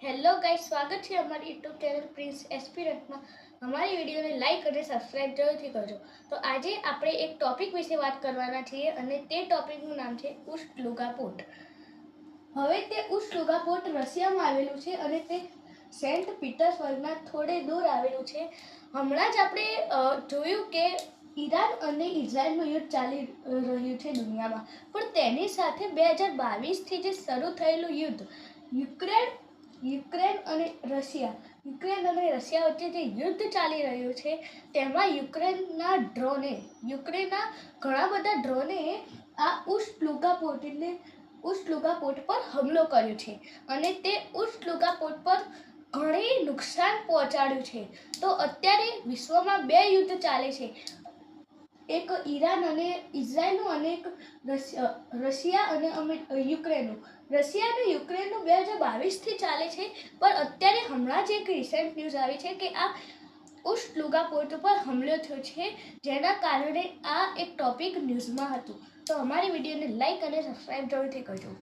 Hello guys, સ્વાગત છે અમારી યુટ્યુબ ચેનલ પ્રિન્સ એસ્પિરન્ટમાં। અમારી વિડીયોને લાઈક અને સબસ્ક્રાઇબ જરૂરથી કરજો। તો આજે આપણે એક ટોપિક વિશે વાત કરવાના છીએ અને તે ટોપિકનું નામ છે ઉસ્ટ-લુગા પોર્ટ। હવે તે ઉસ્ટ-લુગા પોર્ટ રશિયામાં આવેલું છે અને તે સેન્ટ પીટર્સબર્ગના થોડે દૂર આવેલું છે। હમણાં જ આપણે જોયું કે ઈરાન અને ઇઝરાયલનું યુદ્ધ ચાલી રહ્યું છે દુનિયામાં, પણ તેની સાથે 2022થી જે શરૂ થયેલું યુદ્ધ યુક્રેન અને રશિયા વચ્ચે જે યુદ્ધ ચાલી રહ્યું છે તેમાં યુક્રેનના ઘણા બધા ડ્રોને આ ઉસ્ટ-લુગા પોર્ટ પર હુમલો કર્યો છે અને તે ઉસ્ટ-લુગા પોર્ટ પર ઘણી નુકસાન પહોંચાડ્યું છે। તો અત્યારે વિશ્વમાં બે યુદ્ધ ચાલે છે, એક ઈરાન અને ઇઝરાયલનું અને એક રશિયા અને યુક્રેનનું। રશિયા અને યુક્રેનનું 2022થી ચાલે છે, પણ અત્યારે હમણાં જ એક રિસેન્ટ ન્યૂઝ આવી છે કે આ ઉસ્ટ-લુગા પોર્ટ પર હુમલો થયો છે, જેના કારણે આ એક ટોપિક ન્યૂઝમાં હતું। તો અમારી વિડીયોને લાઈક અને સબસ્ક્રાઇબ જરૂરથી કરજો।